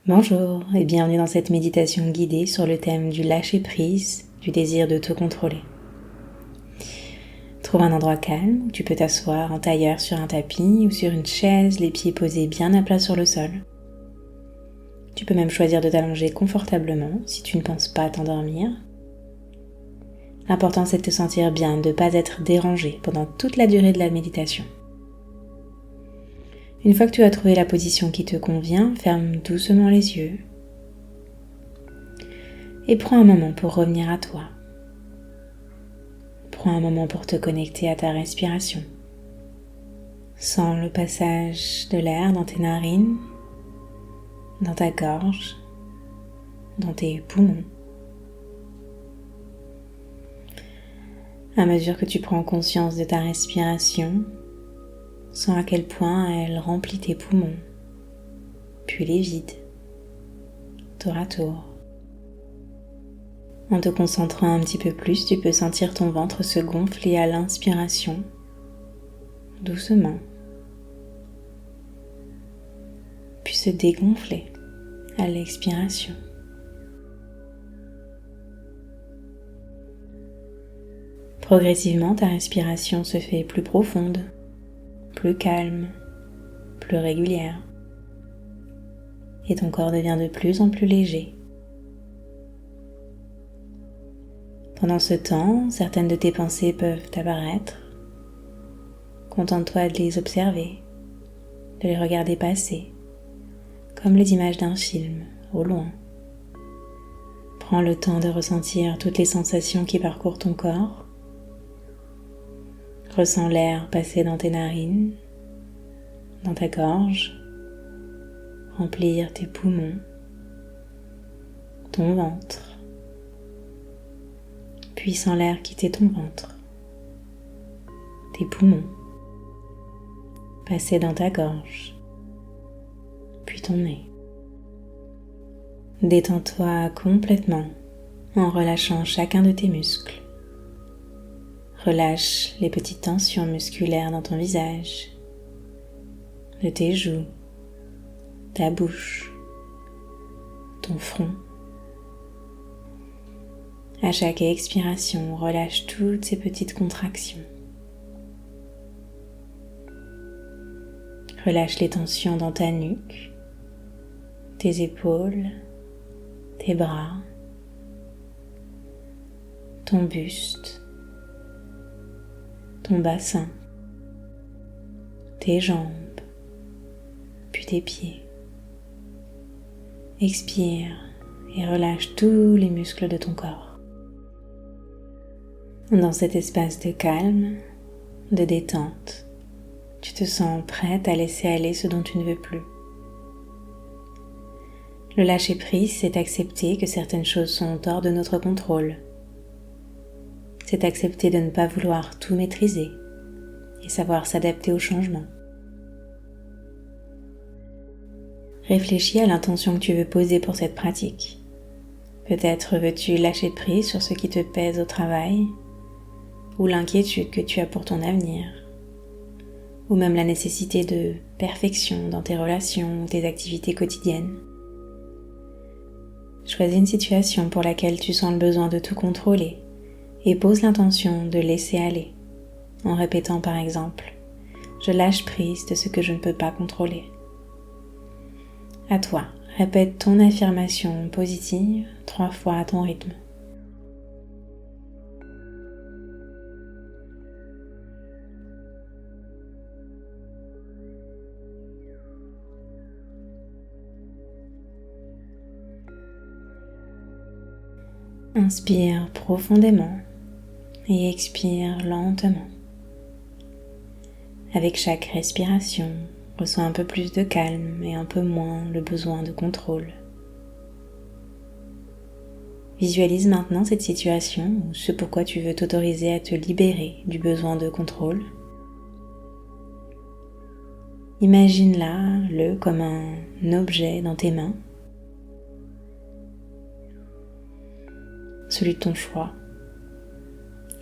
Bonjour et bienvenue dans cette méditation guidée sur le thème du lâcher-prise, du désir de te contrôler. Trouve un endroit calme où tu peux t'asseoir en tailleur sur un tapis ou sur une chaise, les pieds posés bien à plat sur le sol. Tu peux même choisir de t'allonger confortablement si tu ne penses pas t'endormir. L'important c'est de te sentir bien, de ne pas être dérangé pendant toute la durée de la méditation. Une fois que tu as trouvé la position qui te convient, ferme doucement les yeux et prends un moment pour revenir à toi. Prends un moment pour te connecter à ta respiration. Sens le passage de l'air dans tes narines, dans ta gorge, dans tes poumons. À mesure que tu prends conscience de ta respiration, sens à quel point elle remplit tes poumons, puis les vide, tour à tour. En te concentrant un petit peu plus, tu peux sentir ton ventre se gonfler à l'inspiration, doucement, puis se dégonfler à l'expiration. Progressivement, ta respiration se fait plus profonde, plus calme, plus régulière, et ton corps devient de plus en plus léger. Pendant ce temps, certaines de tes pensées peuvent apparaître. Contente-toi de les observer, de les regarder passer, comme les images d'un film, au loin. Prends le temps de ressentir toutes les sensations qui parcourent ton corps. Ressens l'air passer dans tes narines, dans ta gorge, remplir tes poumons, ton ventre. Puis sens l'air quitter ton ventre, tes poumons, passer dans ta gorge, puis ton nez. Détends-toi complètement en relâchant chacun de tes muscles. Relâche les petites tensions musculaires dans ton visage, de tes joues, ta bouche, ton front. À chaque expiration, relâche toutes ces petites contractions. Relâche les tensions dans ta nuque, tes épaules, tes bras, ton buste, ton bassin, tes jambes, puis tes pieds. Expire et relâche tous les muscles de ton corps. Dans cet espace de calme, de détente, tu te sens prête à laisser aller ce dont tu ne veux plus. Le lâcher-prise, c'est accepter que certaines choses sont hors de notre contrôle. C'est accepter de ne pas vouloir tout maîtriser et savoir s'adapter aux changements. Réfléchis à l'intention que tu veux poser pour cette pratique. Peut-être veux-tu lâcher prise sur ce qui te pèse au travail, ou l'inquiétude que tu as pour ton avenir, ou même la nécessité de perfection dans tes relations ou tes activités quotidiennes. Choisis une situation pour laquelle tu sens le besoin de tout contrôler et pose l'intention de laisser aller, en répétant par exemple « Je lâche prise de ce que je ne peux pas contrôler ». À toi, répète ton affirmation positive 3 fois à ton rythme. Inspire profondément et expire lentement. Avec chaque respiration, ressens un peu plus de calme et un peu moins le besoin de contrôle. Visualise maintenant cette situation ou ce pourquoi tu veux t'autoriser à te libérer du besoin de contrôle. Imagine-le comme un objet dans tes mains, celui de ton choix.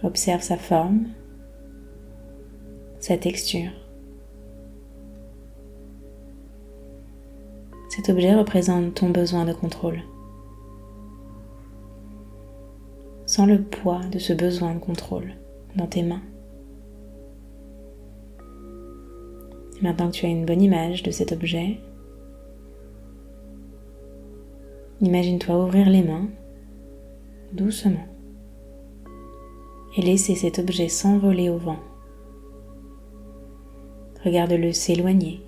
Observe sa forme, sa texture. Cet objet représente ton besoin de contrôle. Sens le poids de ce besoin de contrôle dans tes mains. Et maintenant que tu as une bonne image de cet objet, imagine-toi ouvrir les mains doucement et laisser cet objet s'envoler au vent. Regarde-le s'éloigner,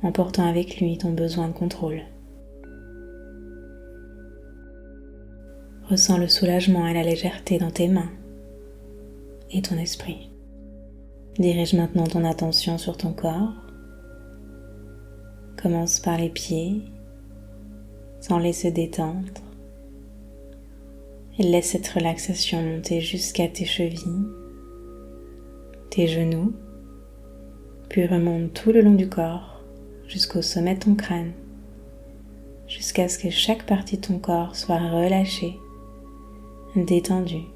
emportant avec lui ton besoin de contrôle. Ressens le soulagement et la légèreté dans tes mains et ton esprit. Dirige maintenant ton attention sur ton corps. Commence par les pieds, sans-les se détendre. Et laisse cette relaxation monter jusqu'à tes chevilles, tes genoux, puis remonte tout le long du corps jusqu'au sommet de ton crâne, jusqu'à ce que chaque partie de ton corps soit relâchée, détendue,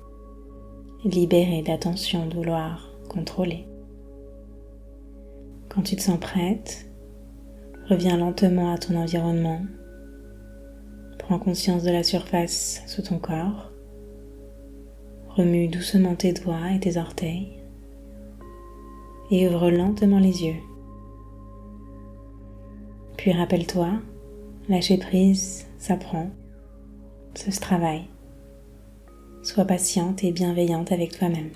libérée de la tension de vouloir contrôler. Quand tu te sens prête, reviens lentement à ton environnement. Prends conscience de la surface sous ton corps. Remue doucement tes doigts et tes orteils. Et ouvre lentement les yeux. Puis rappelle-toi, lâcher prise s'apprend, ça se travaille. Sois patiente et bienveillante avec toi-même.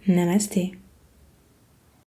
Namasté.